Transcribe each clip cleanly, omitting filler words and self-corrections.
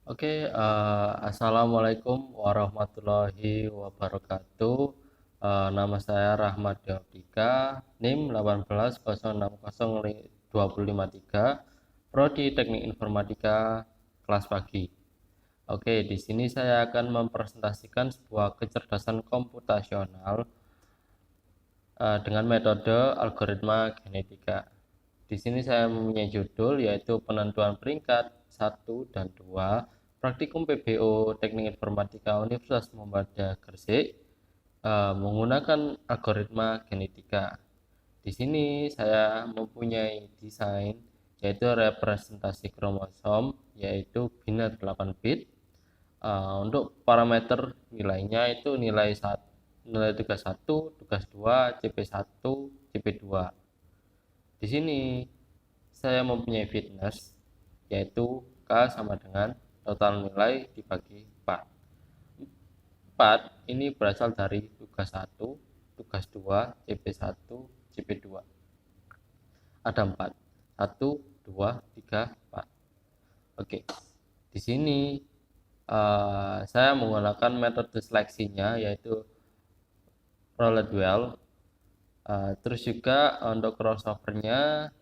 Assalamualaikum warahmatullahi wabarakatuh. Nama saya Rahmat Deoptika, NIM 18060253, Prodi Teknik Informatika, kelas pagi. Di sini saya akan mempresentasikan sebuah kecerdasan komputasional dengan metode algoritma genetika. Di sini saya mempunyai judul yaitu penentuan peringkat 1 dan 2 Praktikum PBO Teknik Informatika Universitas Muhammadiyah Gresik menggunakan algoritma genetika. Di sini saya mempunyai desain yaitu representasi kromosom yaitu biner 8 bit. Untuk parameter nilainya itu nilai tugas 1, tugas 2, CP1, CP2. Di sini saya mempunyai fitness yaitu K sama dengan total nilai dibagi 4. 4 ini berasal dari tugas 1, tugas 2, CP1, CP2. Ada 4. 1, 2, 3, 4. Oke. Di sini saya menggunakan metode seleksinya yaitu Rowland-Well. Terus juga untuk crossovernya,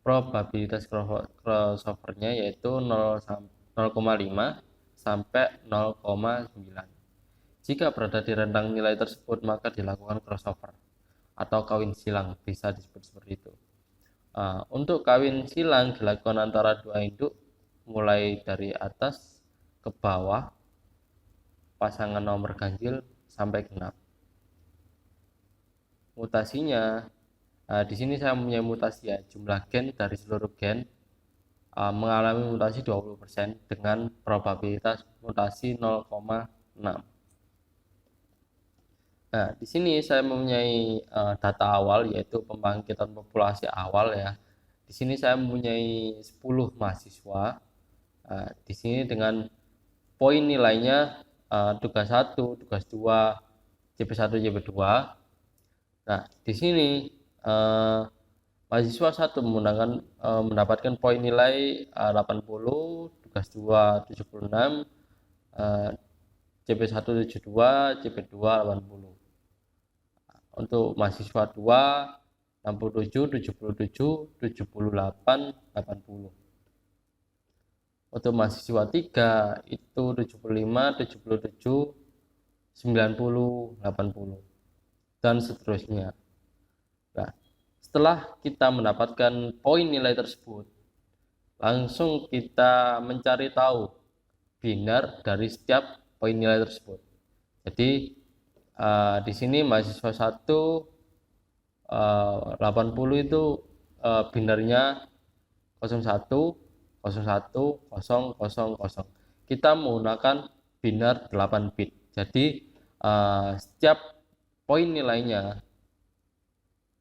probabilitas crossovernya yaitu 0,5 sampai 0,9. Jika berada di rentang nilai tersebut maka dilakukan crossover atau kawin silang, bisa disebut seperti itu. Untuk kawin silang dilakukan antara dua induk mulai dari atas ke bawah, pasangan nomor ganjil sampai genap. Mutasinya, di sini saya mempunyai mutasi ya, jumlah gen dari seluruh gen mengalami mutasi 20% dengan probabilitas mutasi 0,6. Nah, di sini saya mempunyai data awal yaitu pembangkitan populasi awal ya. Di sini saya mempunyai 10 mahasiswa. Di sini dengan poin nilainya tugas 1, tugas 2, CP1, CP2. Nah, di sini mahasiswa 1 mendapatkan poin nilai 80, tugas 2 76, CP1 72, CP2 80. Untuk mahasiswa 2 67, 77, 78, 80. Untuk mahasiswa 3 itu 75, 77, 90, 80 dan seterusnya. Nah, setelah kita mendapatkan poin nilai tersebut, langsung kita mencari tahu binar dari setiap poin nilai tersebut. Jadi di sini mahasiswa 1 80 itu binarnya 01, 01, 0, 0, 0. Kita menggunakan binar 8 bit. Jadi setiap poin nilainya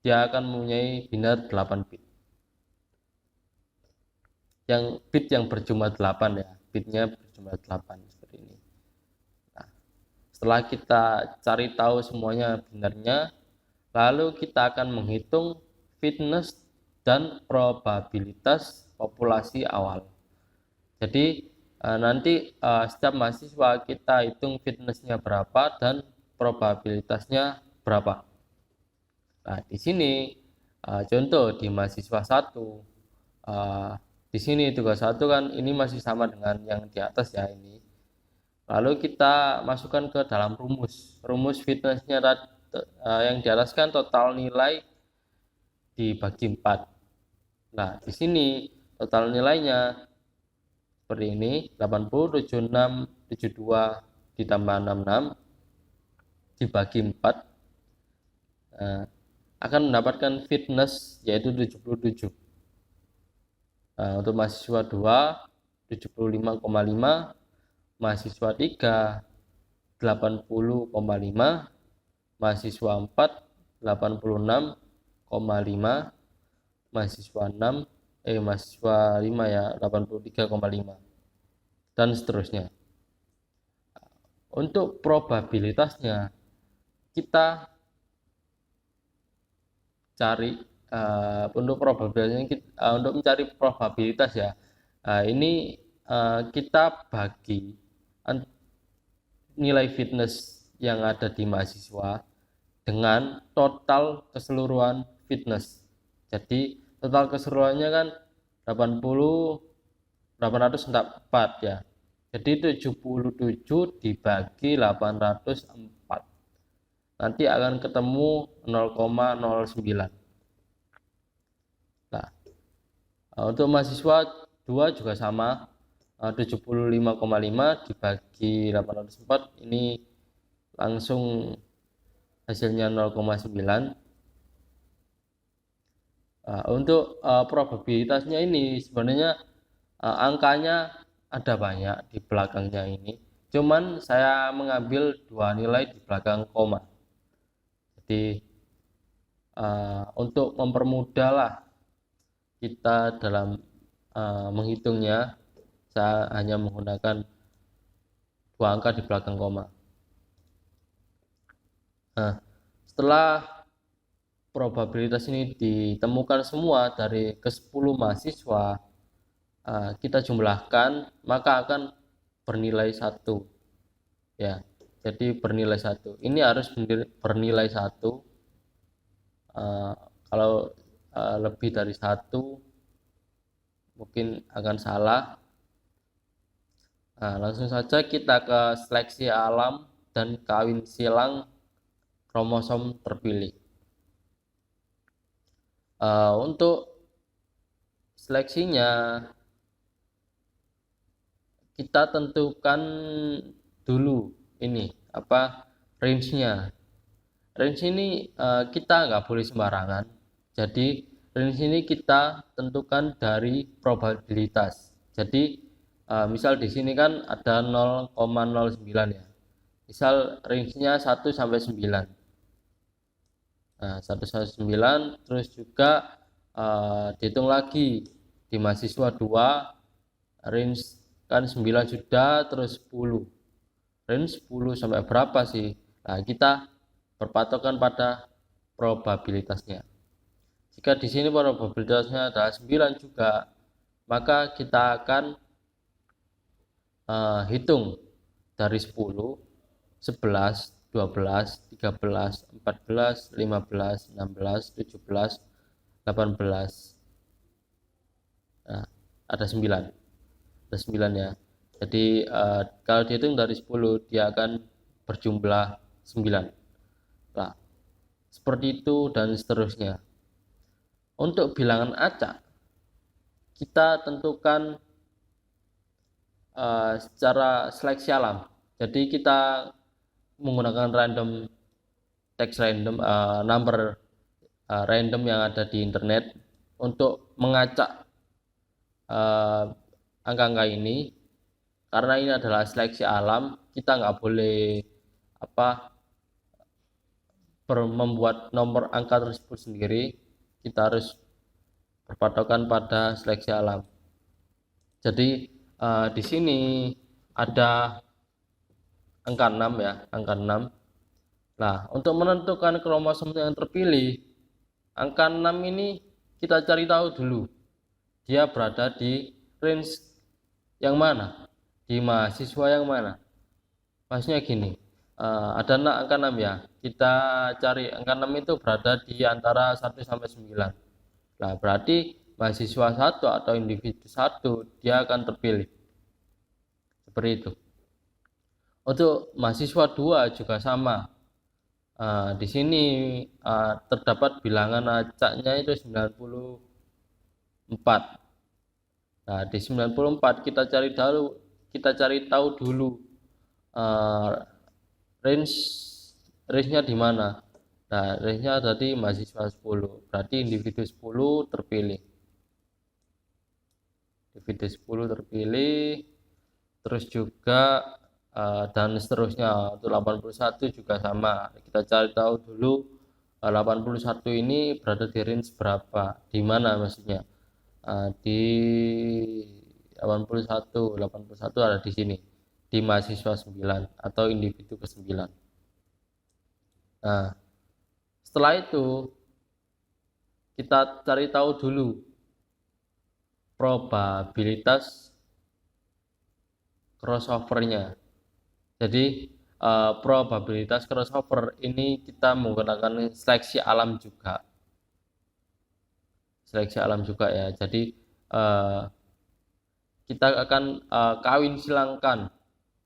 dia akan mempunyai binar 8 bit. Yang bit yang berjumlah 8 ya, bitnya berjumlah 8 seperti ini. Nah, setelah kita cari tahu semuanya binarnya, lalu kita akan menghitung fitness dan probabilitas populasi awal. Jadi nanti setiap mahasiswa kita hitung fitnessnya berapa dan probabilitasnya berapa. Nah, di sini contoh di mahasiswa 1, di sini tugas 1 kan ini masih sama dengan yang di atas ya ini. Lalu kita masukkan ke dalam rumus fitnessnya yang di atas kan total nilai dibagi 4. Nah, di sini total nilainya seperti ini, 80, 76, 72 ditambah 66 dibagi 4 akan mendapatkan fitness yaitu 77. Untuk mahasiswa 2 75,5, mahasiswa 3 80,5, mahasiswa 4 86,5, mahasiswa 5 ya 83,5 dan seterusnya. Untuk probabilitasnya kita cari untuk probabilitasnya untuk mencari probabilitas ya. Ini kita bagi nilai fitness yang ada di mahasiswa dengan total keseluruhan fitness. Jadi total keseluruhannya kan 804 ya. Jadi 77 dibagi 804. Nanti akan ketemu 0,09. Nah, untuk mahasiswa 2 juga sama, 75,5 dibagi 804 ini langsung hasilnya 0,9. Untuk probabilitasnya ini sebenarnya angkanya ada banyak di belakangnya ini, cuman saya mengambil 2 nilai di belakang koma. Jadi untuk mempermudah lah kita dalam menghitungnya, saya hanya menggunakan 2 angka di belakang koma. Nah, setelah probabilitas ini ditemukan semua dari ke-10 mahasiswa, kita jumlahkan, maka akan bernilai 1 ya. Jadi bernilai 1 ini harus bernilai 1. Kalau lebih dari 1 mungkin akan salah. Langsung saja kita ke seleksi alam dan kawin silang kromosom terpilih. Untuk seleksinya kita tentukan dulu ini range-nya. Range ini kita nggak boleh sembarangan. Jadi range ini kita tentukan dari probabilitas. Jadi misal di sini kan ada 0,09 ya. Misal range-nya 1 sampai 9. Nah, 1 sampai 9, terus juga dihitung lagi di mahasiswa 2 range kan 9 sudah, terus 10. Range 10 sampai berapa sih? Nah, kita berpatokan pada probabilitasnya. Jika di sini probabilitasnya adalah 9 juga, maka kita akan hitung dari 10, 11, 12, 13, 14, 15, 16, 17, 18. Nah, ada 9. Ada 9 ya. Jadi kalau dihitung dari 10 dia akan berjumlah 9. Nah, seperti itu dan seterusnya. Untuk bilangan acak kita tentukan secara seleksi alam. Jadi kita menggunakan random text random number random yang ada di internet untuk mengacak angka-angka ini. Karena ini adalah seleksi alam, kita nggak boleh membuat nomor angka tersebut sendiri. Kita harus berpatokan pada seleksi alam. Jadi di sini ada angka 6 ya, angka 6. Nah, untuk menentukan kromosom yang terpilih, angka 6 ini kita cari tahu dulu. Dia berada di range yang mana? Di mahasiswa yang mana? Maksudnya gini, ada angka 6 ya. Kita cari angka 6 itu berada di antara 1 sampai 9. Nah, berarti mahasiswa 1 atau individu 1 dia akan terpilih. Seperti itu. Untuk mahasiswa 2 juga sama. Di sini terdapat bilangan acaknya itu 94. Nah, di 94 kita cari tahu dulu range-nya di mana. Nah, range-nya ada di mahasiswa 10. Berarti individu 10 terpilih. Individu 10 terpilih. Terus juga dan seterusnya. Untuk 81 juga sama. Kita cari tahu dulu 81 ini berada di range berapa, di mana maksudnya. Di 81 ada di sini, di mahasiswa 9 atau individu ke-9. Nah, setelah itu kita cari tahu dulu probabilitas crossovernya. Jadi probabilitas crossover ini kita menggunakan seleksi alam juga. Seleksi alam juga ya. Jadi kita akan kawin silangkan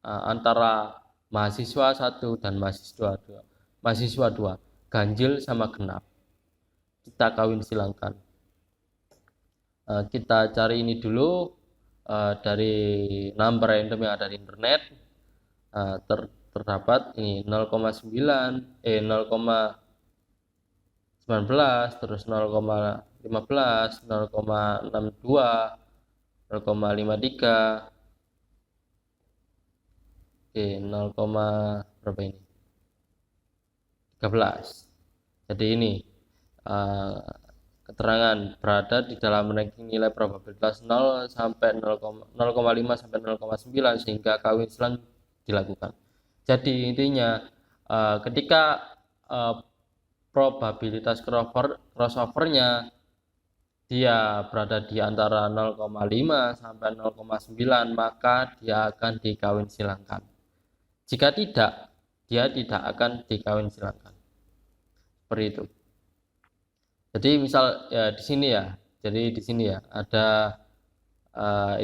antara mahasiswa satu dan mahasiswa dua, ganjil sama genap. Kita kawin silangkan. Kita cari ini dulu dari number random yang ada di internet. Terdapat ini 0,9 0,19 terus 0,15 0,62 0,53 oke 0, berapa ini 13. Jadi ini keterangan berada di dalam ranking nilai probabilitas 0 sampai 0,5 sampai 0,9 sehingga kawin silang dilakukan. Jadi intinya ketika probabilitas crossovernya dia berada di antara 0,5 sampai 0,9 maka dia akan dikawin silangkan. Jika tidak, dia tidak akan dikawin silangkan. Seperti itu. Jadi misal ya di sini ya. Jadi di sini ya ada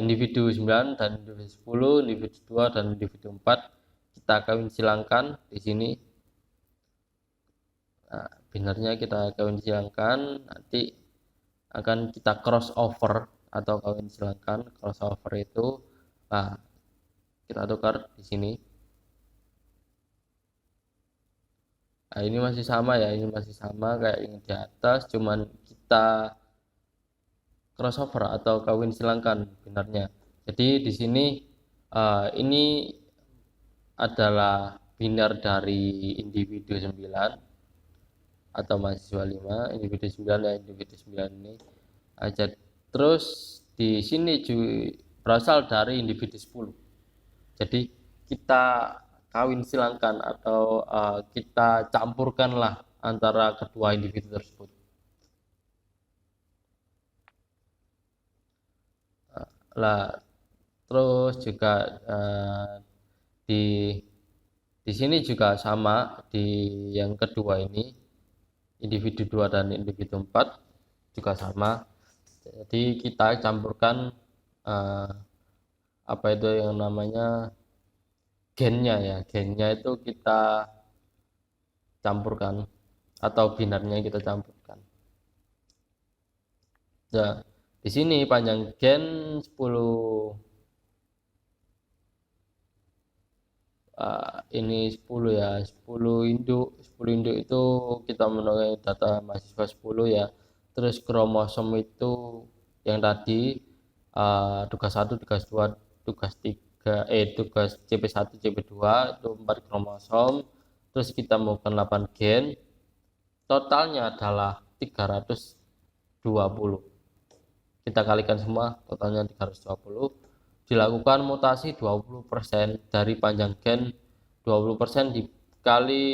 individu 9 dan individu 10, individu 2 dan individu 4 kita kawin silangkan di sini. Nah, binarnya kita kawin silangkan, nanti akan kita crossover atau kawin silangkan. Crossover itu kita tukar di sini. Nah, ini masih sama ya, ini masih sama kayak yang di atas, cuman kita crossover atau kawin silangkan binarnya. Jadi di sini ini adalah binar dari individu 9 atau mahasiswa 5, individu 9 ya individu 9 ini. Terus di sini juga berasal dari individu 10. Jadi kita kawin silangkan atau kita campurkanlah antara kedua individu tersebut. Terus juga di sini juga sama, di yang kedua ini individu 2 dan individu 4 juga sama. Jadi kita campurkan apa itu yang namanya gennya ya, gennya itu kita campurkan atau binarnya kita campurkan. Ya, di sini panjang gen 10 ini 10 ya, 10 induk itu kita menuai data mahasiswa 10 ya. Terus kromosom itu yang tadi tugas 1, tugas 2, tugas 3, tugas CP1, CP2 itu 4 kromosom. Terus kita melakukan 8 gen. Totalnya adalah 320. Kita kalikan semua, totalnya 320. Dilakukan mutasi 20% dari panjang gen, 20% dikali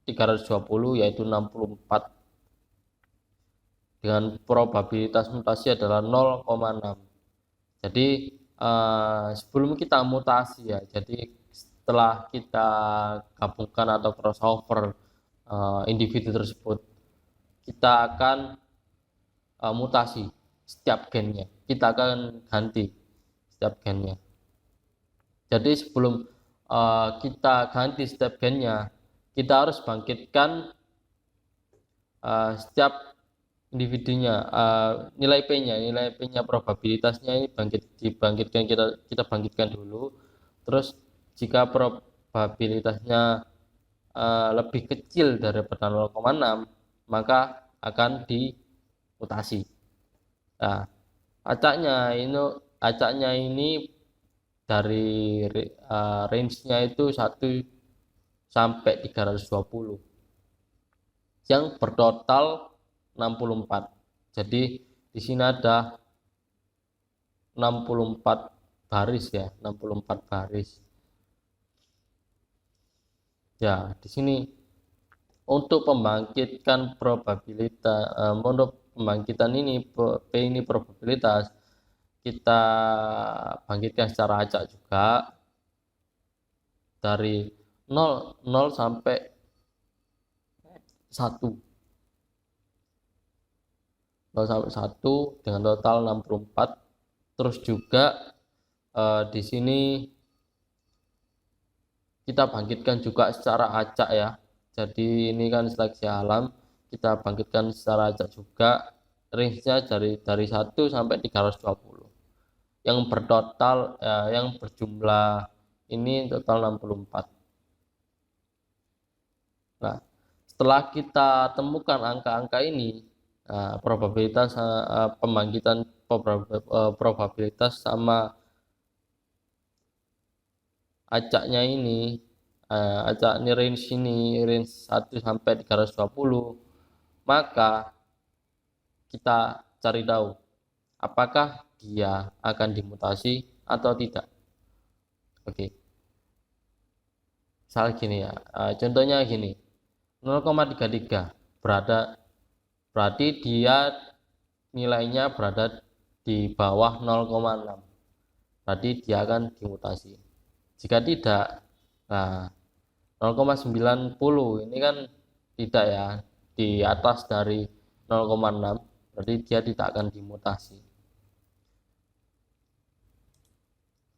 320 yaitu 64 dengan probabilitas mutasi adalah 0,6. Jadi sebelum kita mutasi ya, jadi setelah kita gabungkan atau crossover individu tersebut, kita akan mutasi setiap gennya, kita akan ganti setiap gennya. Jadi sebelum kita ganti setiap gennya, kita harus bangkitkan setiap individunya, nilai P-nya probabilitasnya ini dibangkitkan, kita bangkitkan dulu. Terus jika probabilitasnya lebih kecil daripada 0,6 maka akan dimutasi. Nah, acaknya ini dari range-nya itu 1 sampai 320 yang bertotal 64. Jadi di sini ada 64 baris ya, 64 baris. Ya, di sini untuk membangkitkan probabilitas, untuk pembangkitan ini P ini probabilitas, kita bangkitkan secara acak juga dari 0 sampai 1. 0 sampai 1 dengan total 64. Terus juga di sini kita bangkitkan juga secara acak ya. Jadi ini kan seleksi alam, kita bangkitkan secara acak juga, range-nya dari 1 sampai 320. Yang bertotal yang berjumlah ini total 64. Nah, setelah kita temukan angka-angka ini, probabilitas pembangkitan probabilitas sama acaknya ini, acak ini range 1 sampai 320, maka kita cari tahu apakah dia akan dimutasi atau tidak. Oke. Misal gini ya, contohnya gini, 0,33 berarti dia nilainya berada di bawah 0,6, berarti dia akan dimutasi. Jika tidak, nah 0,90 ini kan tidak ya, di atas dari 0,6, berarti dia tidak akan dimutasi.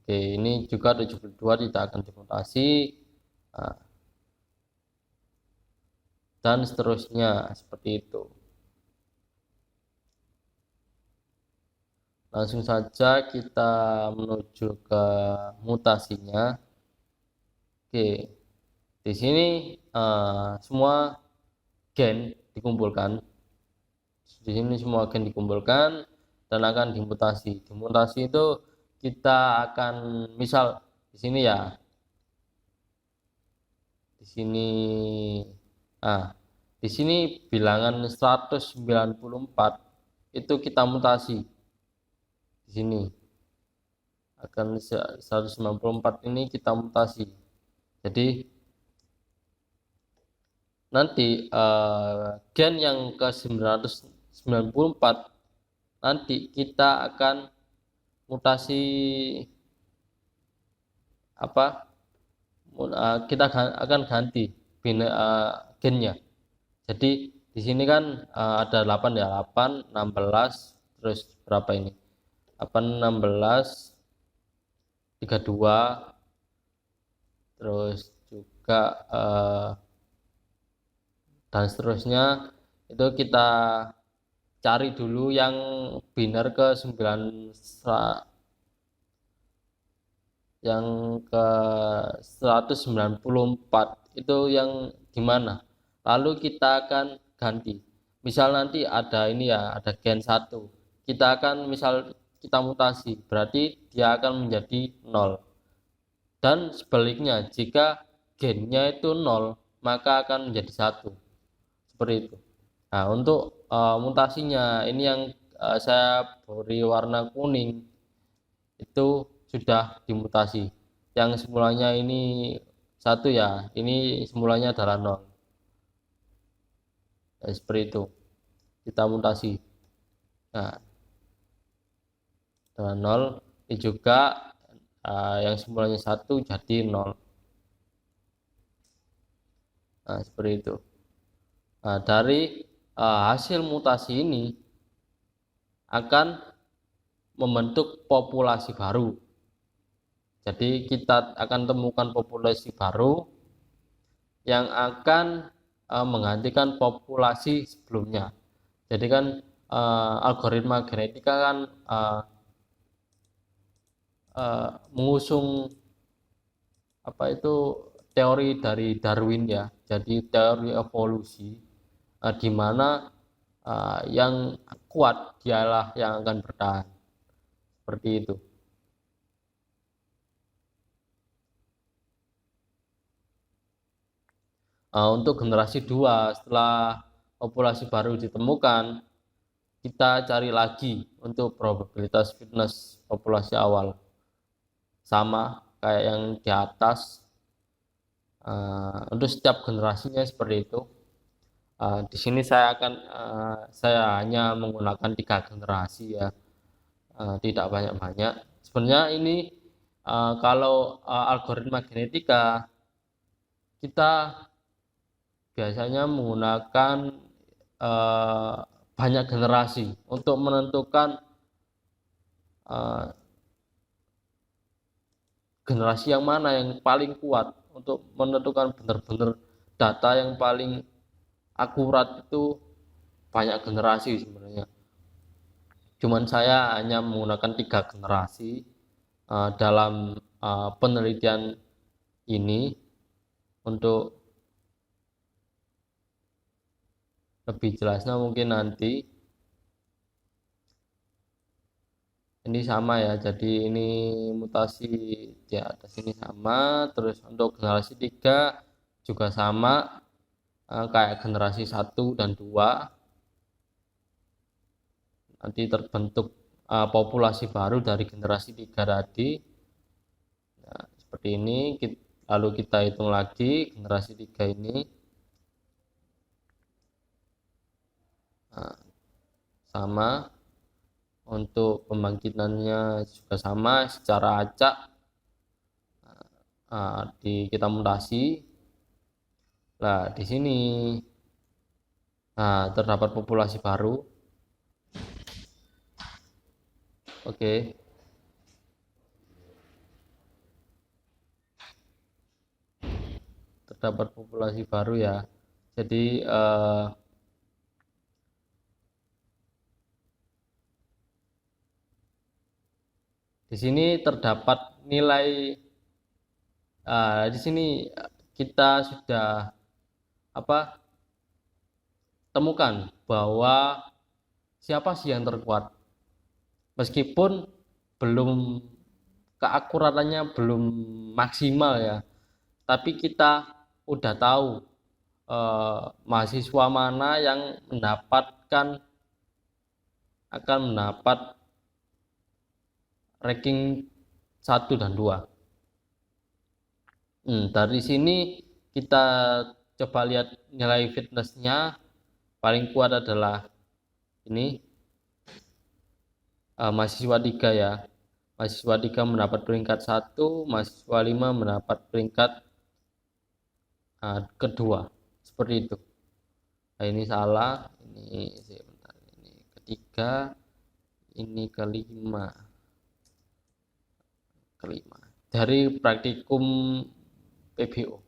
Oke, ini juga 72 tidak akan dimutasi. Nah, dan seterusnya seperti itu. Langsung saja kita menuju ke mutasinya. Oke, di sini semua gen dikumpulkan. Di sini semua gen dikumpulkan dan akan dimutasi. Dimutasi itu kita akan misal di sini ya. Di sini di sini bilangan 194 itu kita mutasi. Di sini akan 194 ini kita mutasi. Jadi nanti gen yang ke 994 nanti kita akan mutasi apa? Kita akan ganti gennya. Jadi di sini kan ada 8 ya, 8, 16, terus berapa ini? 8, 16, 32, terus juga dan seterusnya. Itu kita cari dulu yang biner ke 9, yang ke 194 itu yang gimana, lalu kita akan ganti. Misal nanti ada ini ya, ada gen 1, kita akan misal kita mutasi, berarti dia akan menjadi 0. Dan sebaliknya, jika gennya itu 0, maka akan menjadi 1. Seperti itu. Nah, untuk mutasinya ini yang saya beri warna kuning itu sudah dimutasi. Yang semulanya ini 1 ya, ini semulanya adalah 0. Ya, seperti itu. Kita mutasi. Nah, dengan 0 ini juga yang semulanya 1 jadi 0. Nah, seperti itu. Nah, dari hasil mutasi ini akan membentuk populasi baru. Jadi kita akan temukan populasi baru yang akan menggantikan populasi sebelumnya. Jadi kan algoritma genetika kan mengusung apa itu teori dari Darwin ya. Jadi teori evolusi di mana yang kuat dialah yang akan bertahan. Seperti itu. Untuk generasi 2 setelah populasi baru ditemukan, kita cari lagi untuk probabilitas fitness populasi awal. Sama kayak yang di atas. Untuk setiap generasinya seperti itu. Di sini saya hanya menggunakan 3 generasi ya. tidak banyak-banyak. Sebenarnya ini kalau algoritma genetika kita biasanya menggunakan banyak generasi untuk menentukan generasi yang mana yang paling kuat, untuk menentukan benar-benar data yang paling akurat itu banyak generasi sebenarnya. Cuman saya hanya menggunakan 3 generasi dalam penelitian ini. Untuk lebih jelasnya mungkin nanti. Ini sama ya, jadi ini mutasi di atas ini sama, terus untuk generasi 3 juga sama kayak generasi 1 dan 2. Nanti terbentuk populasi baru dari generasi 3 tadi. Nah, seperti ini. Lalu kita hitung lagi generasi 3 ini. Nah, sama. Untuk pembangkitannya juga sama, secara acak kita mutasi. Nah, di sini terdapat populasi baru. Oke. Terdapat populasi baru ya. Jadi di sini terdapat nilai, di sini kita sudah temukan bahwa siapa sih yang terkuat, meskipun belum keakuratannya belum maksimal ya, tapi kita udah tahu mahasiswa mana yang akan mendapat ranking 1 dan 2. Dari sini kita coba lihat nilai fitnessnya. Paling kuat adalah ini mahasiswa 3 ya. Mahasiswa 3 mendapat peringkat 1, mahasiswa 5 mendapat peringkat kedua. Seperti itu. Nah, ini salah, ini sebentar, ini ketiga, ini kelima dari praktikum PBO.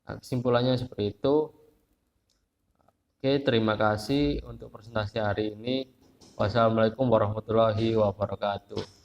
Nah, kesimpulannya seperti itu. Oke, terima kasih untuk presentasi hari ini. Wassalamualaikum warahmatullahi wabarakatuh.